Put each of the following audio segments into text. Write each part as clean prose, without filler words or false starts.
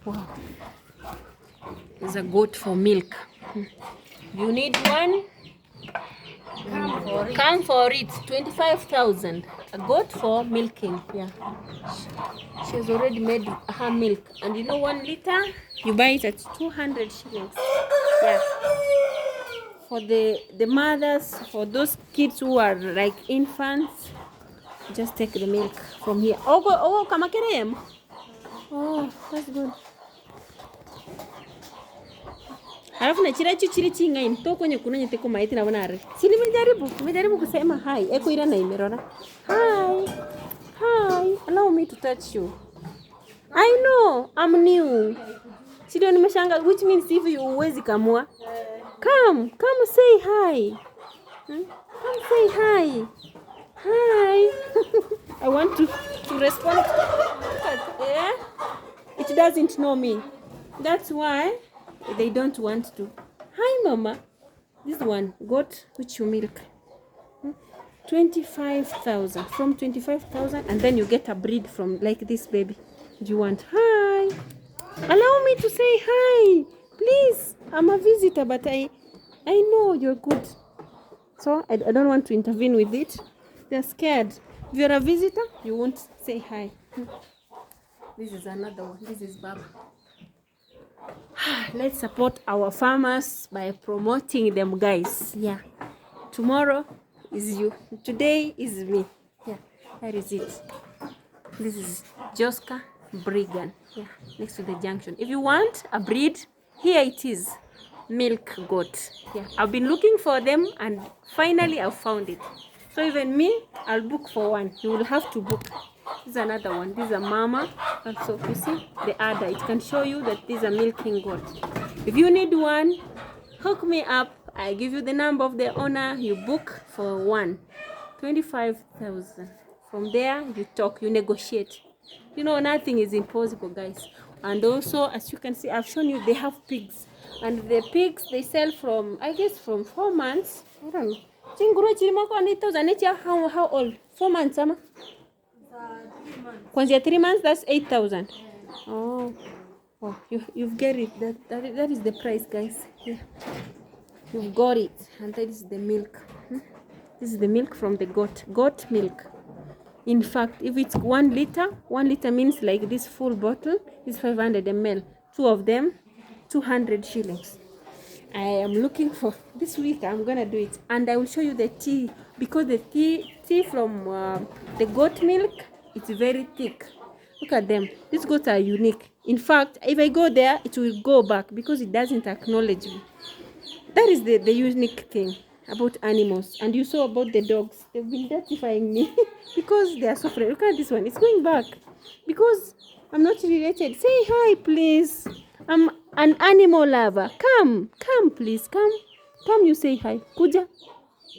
Wow. There's a goat for milk. You need one? Come for it. 25,000. A goat for milking. Yeah. She has already made her milk. And you know 1 liter? You buy it at 200 shillings. Yeah. For the mothers, for those kids who are like infants, just take the milk from here. Oh, kama kerem. Oh, that's good. Halafu na chiri chinga into kwenye kuna nyete kwa maiti na wanare. Si nimejaribu kusema hi. Eko ira na imerona. Hi. Allow me to touch you. I know, I'm new. Sidio nimeshanga, which means if you uwezi kamua. Come say hi. Come say hi. Hi. I want to respond. Yeah? It doesn't know me. That's why they don't want to. Hi, Mama. This one got which you milk. 25,000. From 25,000, and then you get a breed from like this baby. Do you want? Hi. Allow me to say hi. Please. I'm a visitor, but I know you're good. So I don't want to intervene with it. They're scared. If you're a visitor, you won't say hi. This is another one. This is Baba. Let's support our farmers by promoting them, guys. Yeah. Tomorrow is you. Today is me. Yeah. That is it. This is Joska Brigand. Yeah. Next to the junction. If you want a breed, here it is. Milk goat. Yeah. I've been looking for them and finally I've found it. So even me, I'll book for one. You will have to book. This is another one. This is a mama. And so you see the udder. It can show you that this is a milking goat. If you need one, hook me up. I give you the number of the owner. You book for one. 25,000. From there, you talk, you negotiate. You know, nothing is impossible, guys. And also, as you can see, I've shown you they have pigs. And the pigs, they sell from, I guess, from 4 months. I don't know. How old? 4 months, Ama? 3 months, that's 8,000. Oh, you've got it. That is the price, guys. Yeah. You've got it. And that is the milk. This is the milk from the goat. Goat milk. In fact, if it's 1 liter, 1 liter means like this full bottle is 500 ml. 2 of them, 200 shillings. I am looking for this week. I'm gonna do it, and I will show you the tea, because the tea from the goat milk, it's very thick. Look at them. These goats are unique. In fact, if I go there, it will go back because it doesn't acknowledge me. That is the unique thing about animals. And you saw about the dogs. They've been identifying me because they are so afraid. Look at this one. It's going back because I'm not related. Say hi, please. I'm an animal lover. Come, please. Come, you say hi. Kuja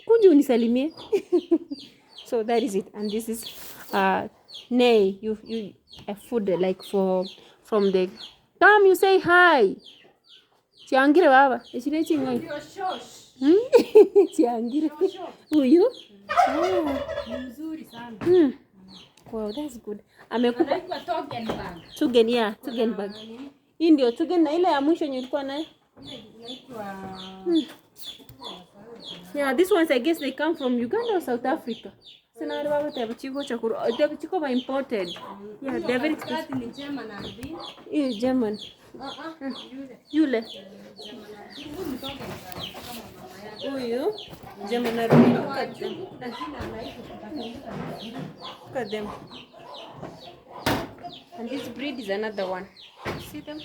unisalimie. So that is it. And this is nay, you a food like from the come, you say hi. Chiangire baba. Ishine chingai. Chiangire. Uyu? Wow, that's good. Amekupa tugen, yeah, tugen bag. Hii ndio tugen na ile ya mwisho nilikuwa nayo. Yeah, these ones I guess they come from Uganda or South Africa. Sina baba te chiko chakuru. Te chiko ba imported. Yeah, they're very expensive. German. Yule. Uyu. German. Look at them. And this breed is another one. See them?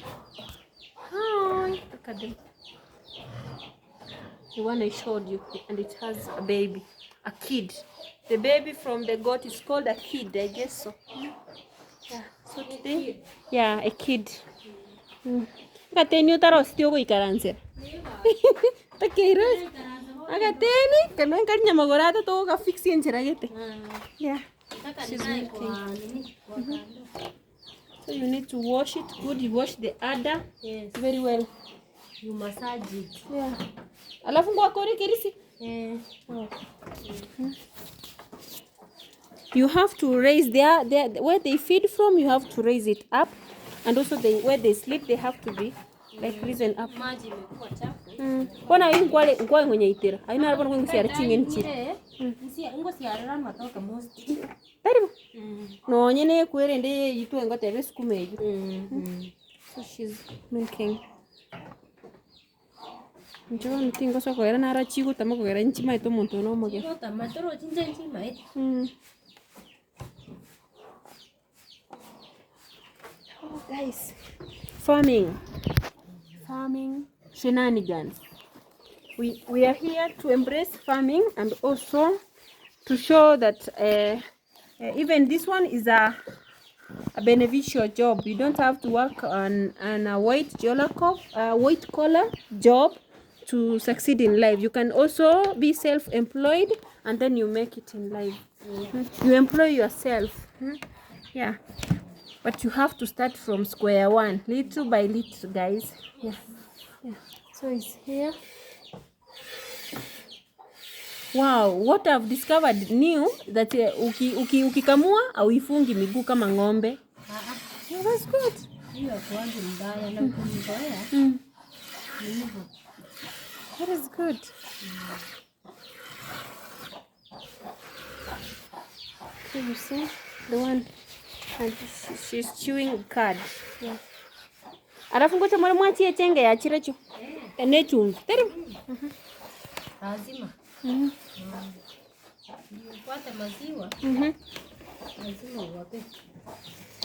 Hi. Look at them. The one I showed you, and it has a baby, a kid. The baby from the goat is called a kid, I guess so. Yeah. So today, yeah, a kid. Agateni utarosti ogo ikaranse. Takeiros. Agateni kana kanya magorata to ga fix yencheragete. Yeah. She's milking. So you need to wash it good. You wash the udder very well. You massage it. Yeah. Alafu ngwa kore kirisi. You have to raise their where they feed from. You have to raise it up and also where they sleep they have to be like risen up. Maji imekuwa chafu. Bona ingwale ngwenye itira. Aina arabona ngwenye siara chingeni chi. Ngo siara matoka most. Taribu. No nyene kwerende yitu ngote besikumeju. So she's milking. Njoo nitingo soko era nara chigo tamako era nchima ito muntu no moge. Chigo tamatoro chinja nchima ito. Oh guys, farming shenanigans. We are here to embrace farming and also to show that even this one is a beneficial job. You don't have to work on a white collar job to succeed in life. You can also be self-employed and then you make it in life. You employ yourself. Yeah, but you have to start from square one, little by little, guys. Yeah. So it's here. Wow, what I've discovered new that ukikamua au ifungi miguu kama ng'ombe. Yeah, that's good. That is good. Okay, you see the one, and she's chewing cud. Yeah. Alafu ngoja mara mwachie chenge ya chirecho. Ene chumvi. Teri. Lazima. Upate maziwa. Lazima uwape.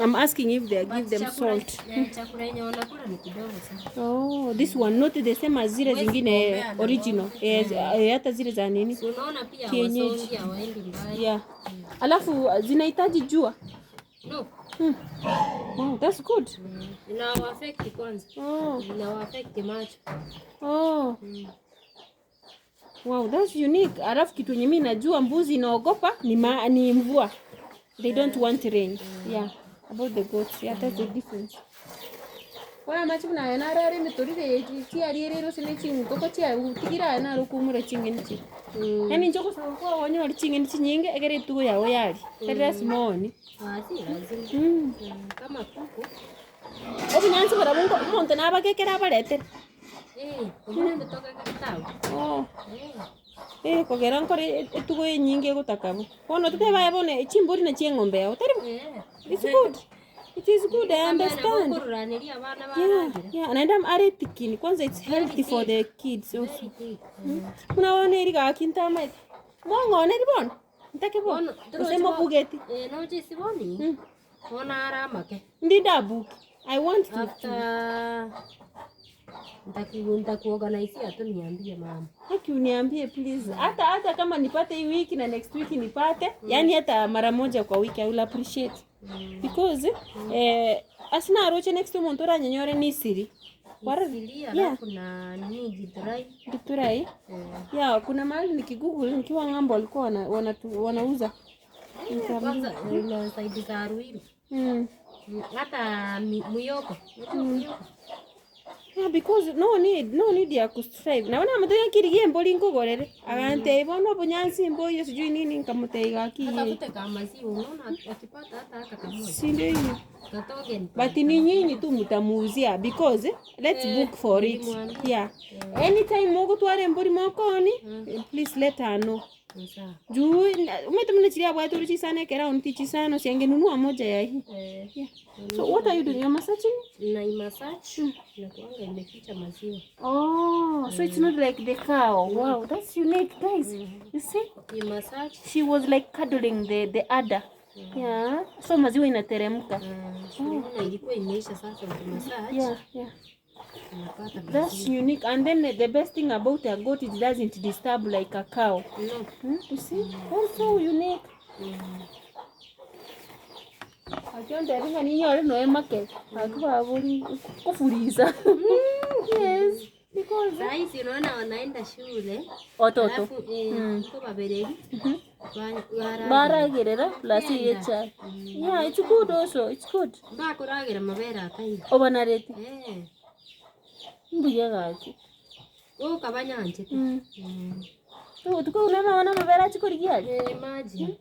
I'm asking if they give them salt. Chakula yenye wanakula ni kidogo sana. Oh, this one not the same as zile zingine original. Hata zile za nini? Unaona pia wasongi hawaendi mbali. Yeah. Alafu zinahitaji jua. No. Oh, that's good. Ina affect kwanza. Oh. Ina affect macho. Oh. Wow, that's unique. Alafu kitu yenye mimi najua mbuzi inaogopa ni mvua. They don't want rain. Yeah. About the goats. Yeah, that's the difference. Wala machi na rare mitorire ti ariere sele chingu koko ti utigira na rukumura chingeni. Yani njoko so kwa wonyo ri chingeni nyinge egere tugo yawo yali. Tera simoni. Lazima. Kama kuku. Obunyanzi barabungo monte nabakekera barete. Obunyanzi metoka kitao. Oh. Kogera nkore etugo nyinge gutakabo. Kono tete bayabone chimburi na chiengombe yao. It's good. It is good, I understand. Yeah, and I'm arithmetic. Kwanza it's healthy for the kids also. Unaona iriga akinta mai. Mwango ne ribon. Ntake bon. Usemo bugeti. No jisi boni. Ona arama ke. Ndida buki. I want to. Nitakuorganize hata niambie mama. Haki uniambie please. Hata kama nipate hii wiki na next week nipate, yani hata mara moja kwa wiki I will appreciate. Because asina aroche next month ora nyonyore ni siri. Yeah. Kuna nini gitrai? Yeah, kuna mahali nikigoogle nikiwa ngambo walikuwa wanauza. Kwanza ina side za Ruiru. Hata muyoko. Yeah, because no need ya kustrive. Na wana mtoya kirigie mboli ngogorere. Agante bono bunyansi mboyo sijui nini nkamuteiga kiye. Atafute kama si unaona akipata hata kamoja. Si ndio hiyo. Katoge. But ni nyinyi tu mtamuuzia because let's book for it. Yeah. Anytime mogo tware mboli mokoni, please let her know. Juu umetumna chiria bwa turuchi sana kera untichi sana siangenunua moja ya hii. Yeah. So what are you doing? You're massaging? Na massage. Na kuanga imeficha maziwa. Oh, so it's not like the cow. Wow, that's unique, guys. You see? You massage. She was like cuddling the udder. Yeah. So maziwa inateremka. Na ilikuwa imeisha sasa massage. Yeah. That's unique, and then the best thing about a goat is it doesn't disturb like a cow. No. You see? That's so unique. Ajonda ringa ni yore no market. Akuba buri kufuriza. Yes. Because saisi unaona wanaenda shule. Watoto. Kwa babeleli. Bara gerera plus yecha. Yeah, it's good also. It's good. Bakoragira mabera akai. Obanarete. Mbuye gaki. Kabanyanje. Tuko unaona mabera chikorigia. Maji.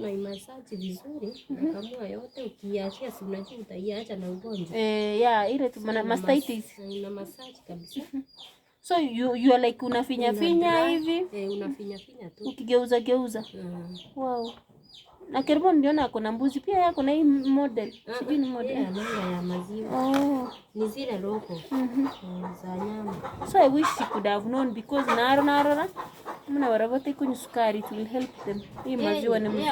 Na imasaji vizuri, kama yote ukiachia si unajua utaiacha na ugonjwa. Yeah, ile mastitis. Ina massage kabisa. So you are like unafinya hivi. Unafinya tu. Ukigeuza. Wow. Na karibu ndiona kuna mbuzi pia yako na hii model. Sijui ni model ya maziwa. Ni zile loko. Za nyama. So I wish she could have known because naro mna waravote kwenye sukari, it will help them. Hii maziwa ni mzuri.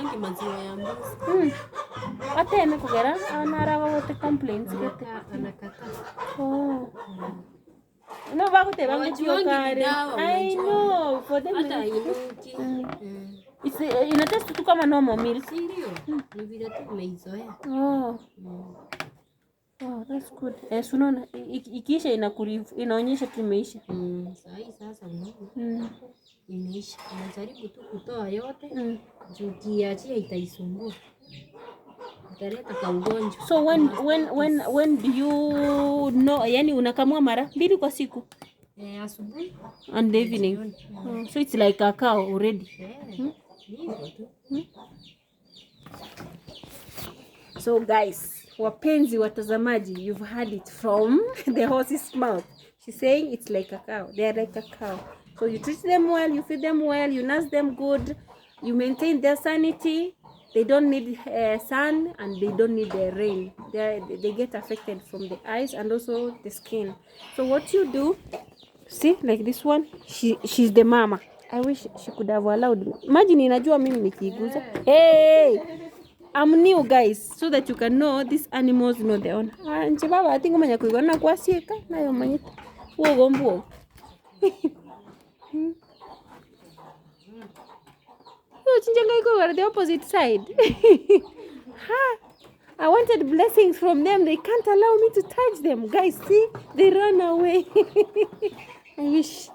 Ndio maziwa ya mbuzi. Hata yeye kugera anara wote complaints kete. Anakata. No bagote bangu sukari. I know for them. Hata inuki. It's ina taste tu kama normal milk. Ndio. Ni vile tu umeizoea. Oh, that's good. Unaona ikiisha inaonyesha tu imeisha. Sasa unaona. Imeisha. Unajaribu tu kutoa yote. Juu kiachia itaisumbua. Italeta kwa ugonjwa. So when do you know, yani unakamua mara 2 kwa siku? Asubuhi and evening. So it's like a cow already. So guys, wapenzi watazamaji, you've heard it from the horse's mouth. She's saying it's like a cow. They are like a cow. So you treat them well, you feed them well, you nurse them good, you maintain their sanity. They don't need sun and they don't need rain. They get affected from the eyes and also the skin. So what you do, see, like this one, she's the mama. I wish she could have allowed me. Imagine inajua mimi nikiiguza. Hey! I'm new guys, so that you can know these animals know their own. Nchi baba atingo manya kuigona kwa sieka na yo manyita. Uo gombo. Chinjanga iko the opposite side. I wanted blessings from them. They can't allow me to touch them. Guys, see? They run away. I wish.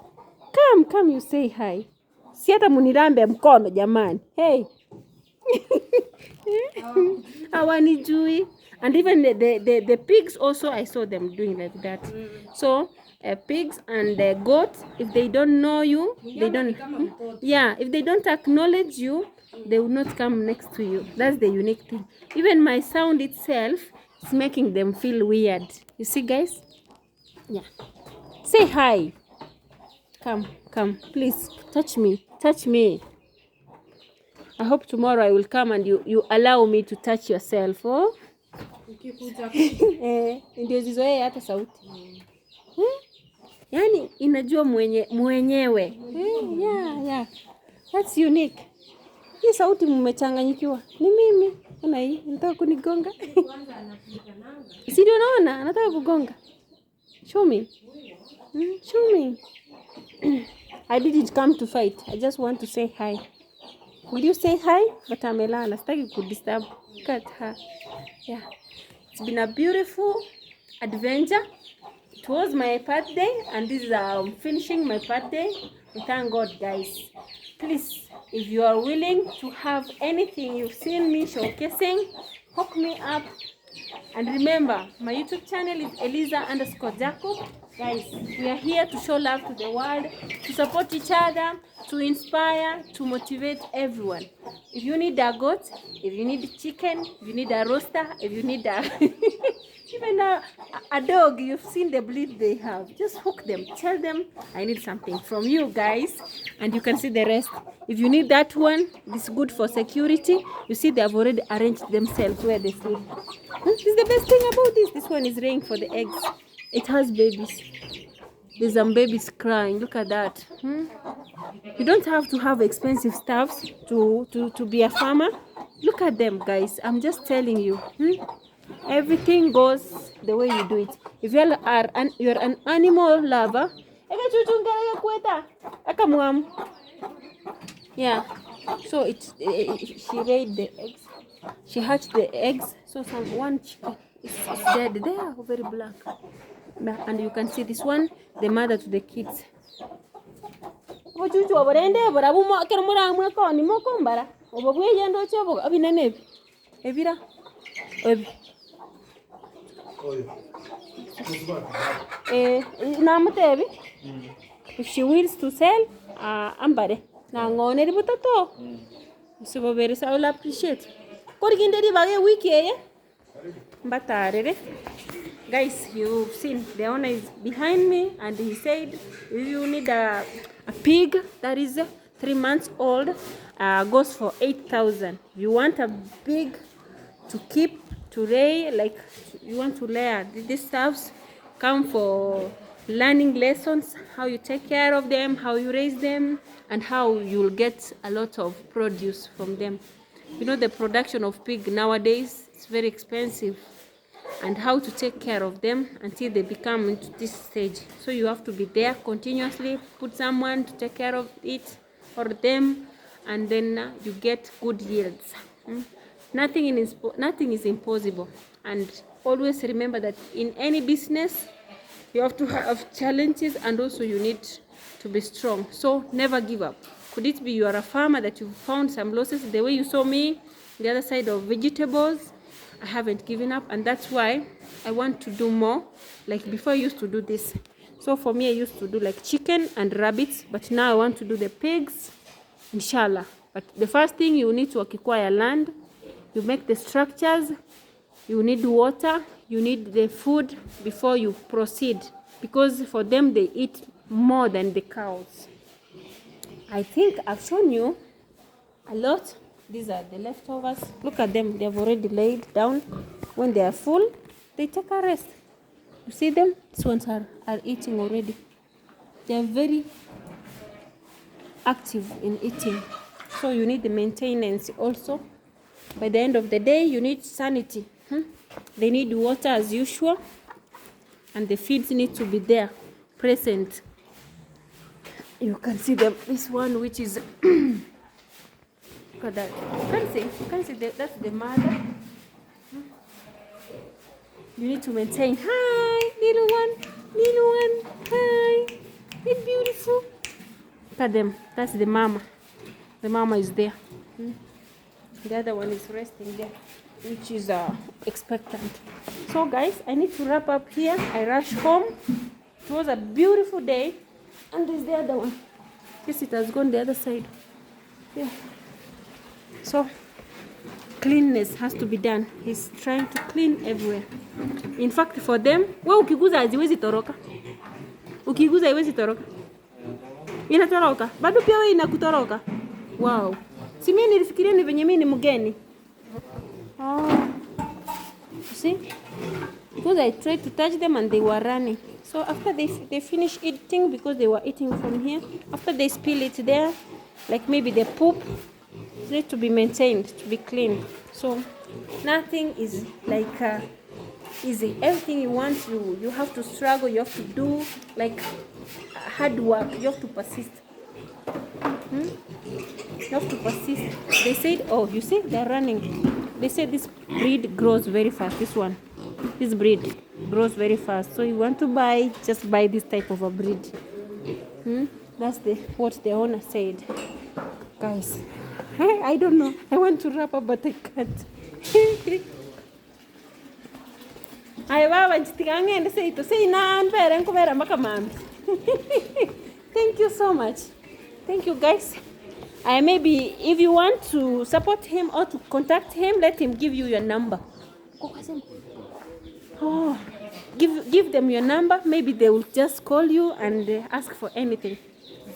Come, you say hi. Si hata munirambe mkono jamani. Hey. Hawanijui. And even the pigs also, I saw them doing like that. So pigs and goats, if they don't know you, they don't. If they don't acknowledge you, they will not come next to you. That's the unique thing. Even my sound itself is making them feel weird. You see, guys? Yeah. Say hi. Come, please touch me. I hope tomorrow I will come and you allow me to touch yourself. Oh. Ndio zizoee hata sauti. Yani inajua mwenyewe. Yeah. That's unique. Hii sauti mmechanganyikiwa. Ni mimi. Ona hii, nataka kunigonga. Si ndio naona, anataka kugonga. Show me. I didn't come to fight. I just want to say hi. Will you say hi? But amelala. Sitaki kudisturb. Cut her. Yeah. It's been a beautiful adventure. It was my birthday and this is finishing my birthday. We thank God, guys. Please, if you are willing to have anything you've seen me showcasing, hook me up. And remember, my YouTube channel is Eliza_Jacob. Guys, we are here to show love to the world, to support each other, to inspire, to motivate everyone. If you need a goat, if you need chicken, if you need a roaster, if you need even a dog, you've seen the breed they have. Just hook them. Tell them, I need something from you guys. And you can see the rest. If you need that one, it's good for security. You see, they have already arranged themselves where they sleep. This is the best thing about this. This one is laying for the eggs. It has babies. There's some babies crying. Look at that. You don't have to have expensive stuff to be a farmer. Look at them, guys. I'm just telling you. Everything goes the way you do it. If you're an animal lover, yeah. So she laid the eggs. She hatched the eggs. So one chicken is dead. They are very black. And you can see this one, the mother to the kids. if she wills to sell, ambare na ngone ributo so very I will appreciate koriginde ribage wiki mbatarere. Guys, you've seen the owner is behind me, and he said if you need a pig that is 3 months old, goes for 8,000. You want a pig to keep, to lay, like you want to lay, these stuffs come for learning lessons, how you take care of them, how you raise them, and how you'll get a lot of produce from them. You know, the production of pig nowadays is very expensive, and how to take care of them until they become into this stage. So you have to be there continuously, put someone to take care of it or them, and then you get good yields. Nothing is impossible. And always remember that in any business you have to have challenges, and also you need to be strong. So never give up. Could it be you are a farmer that you found some losses, the way you saw me the other side of vegetables? I haven't given up, and that's why I want to do more. Like before I used to do this. So for me I used to do like chicken and rabbits, but now I want to do the pigs, inshallah. But the first thing, you need to acquire land, you make the structures, you need water, you need the food before you proceed, because for them they eat more than the cows. I think I've shown you a lot. These are the leftovers. Look at them. They have already laid down. When they are full, they take a rest. You see them? These ones are eating already. They are very active in eating. So you need the maintenance also. By the end of the day, you need sanity. They need water as usual. And the feeds need to be there, present. You can see them. This one, which is... Look at that. You can see that's the mother. You need to maintain. Hi, little one. Hi. It's beautiful. Look at them. That's the mama. The mama is there. The other one is resting there, which is expectant. So guys, I need to wrap up here. I rushed home. It was a beautiful day. And there's the other one. Yes, it has gone the other side. Yeah. So cleanness has to be done. He's trying to clean everywhere. In fact, for them, ukiguza haziwezi toroka. Ukiguza haiwezi toroka. Inatoroka. Bado pia wewe inakutoroka. Wow. Si mimi nilifikiria ni venye mimi ni mgeni. You see? Because I tried to touch them and they were running. So after they finish eating, because they were eating from here, after they spill it there, like maybe the poop, it needs to be maintained, to be cleaned. So nothing is like easy. Everything you want, you have to struggle, you have to do like hard work, you have to persist. You have to persist. They said, oh, you see, they're running. They said this breed grows very fast. This breed grows very fast. So you want to buy, just buy this type of a breed. That's what the owner said. Guys, I don't know. I want to wrap up, but I can't. Thank you so much. Thank you, guys. Maybe if you want to support him or to contact him, let him give you your number. Oh, give them your number. Maybe they will just call you and ask for anything.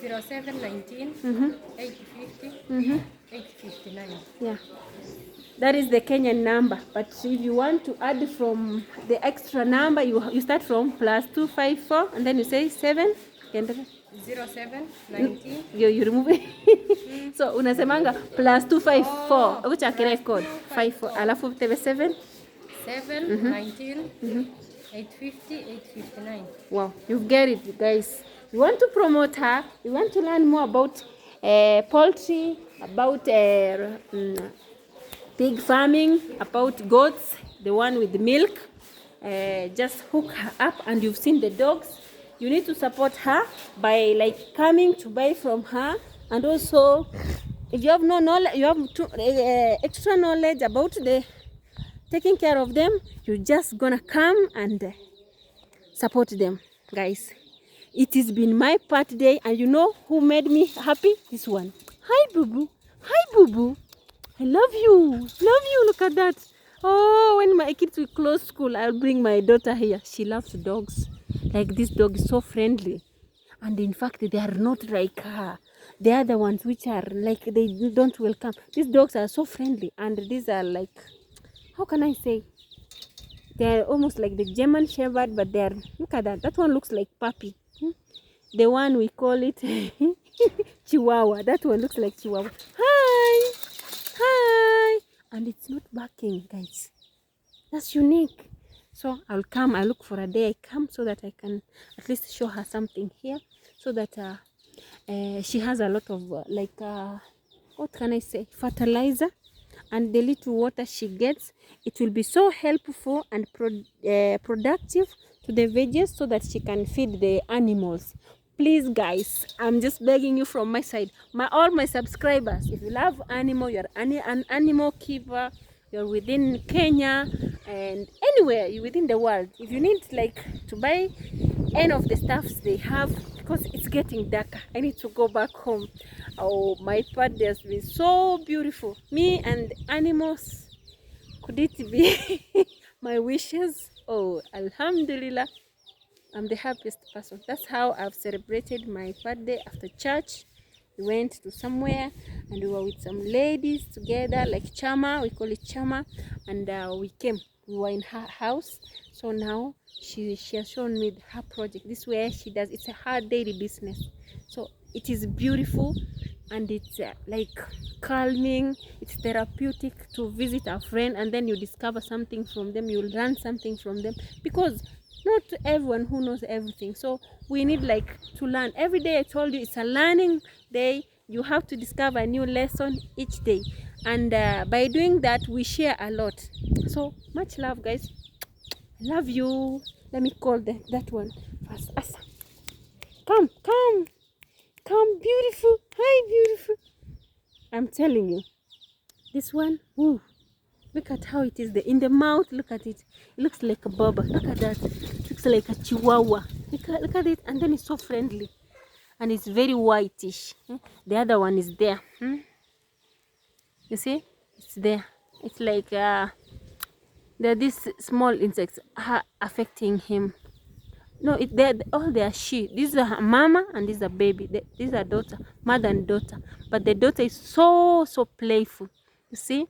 0719 850 859. Yeah, that is the Kenyan number. But if you want to add from the extra number, you start from +254 and then you say 7. 0719. You remove it. So unasemanga +254. Which I can record 54. Alafu tebe 7. 719 850 859. Wow, you get it, guys. You want to promote her. You want to learn more about poultry, about pig farming, about goats, the one with the milk. Just hook her up, and you've seen the dogs. You need to support her by like coming to buy from her, and also if you have no knowledge, you have extra knowledge about the taking care of them, you're just gonna come and support them, guys. It has been my birthday, and you know who made me happy? This one. Hi, boo boo. Hi, boo boo. I love you. Love you. Look at that. Oh, when my kids will close school, I'll bring my daughter here. She loves dogs. Like, this dog is so friendly. And in fact, they are not like the other ones, which are like they don't welcome. These dogs are so friendly, and these are like, how can I say? They're almost like the German Shepherd, but they're, look at that. That one looks like puppy. The one we call it Chihuahua. That one looks like Chihuahua. Hi! Hi! And it's not barking, guys. That's unique. So I'll come, I look for a day I come so that I can at least show her something here, so that she has a lot of what can I say, fertilizer, and the little water she gets, it will be so helpful and productive to the veggies, so that she can feed the animals. Please guys, I'm just begging you from my side, all my subscribers, if you love animal, you're an animal keeper, you're within Kenya and anywhere you within the world, if you need like to buy any of the stuffs they have, because it's getting darker, I need to go back home. Oh, my birthday has been so beautiful, me and animals. Could it be my wishes? Oh, alhamdulillah, I'm the happiest person. That's how I've celebrated my birthday. After church, we went to somewhere and we were with some ladies together, like chama, we call it chama, and we came. We were in her house. So now she has shown me her project. This way she does, it's her daily business. So it is beautiful, and it's like calming, it's therapeutic to visit a friend, and then you discover something from them, you learn something from them, because not everyone who knows everything. So we need like to learn every day. I told you, it's a learning day. You have to discover a new lesson each day, and by doing that we share a lot. So much love, guys. I love you. Let me call that one first. Asa, come, beautiful. Hi, beautiful. I'm telling you, this one, ooh, look at how it is in the mouth. Look at it. It looks like a baba. Look at that. It looks like a chihuahua. Look at it. And then it's so friendly. And it's very whitish. The other one is there. You see? It's there. It's like there are these small insects affecting him. No, they are she. This is a mama and this is a baby. This is a daughter. Mother and daughter. But the daughter is so playful. You see?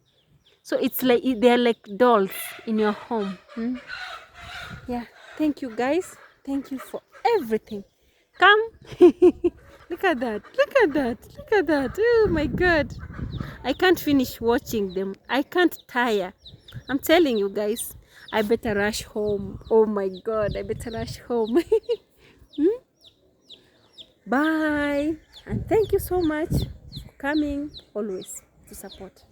So it's like they're like dolls in your home. Yeah, thank you guys. Thank you for everything. Come. Look at that. Look at that. Look at that. Oh my God. I can't finish watching them. I can't tire. I'm telling you guys, I better rush home. Oh my God, I better rush home. Bye. And thank you so much for coming always to support.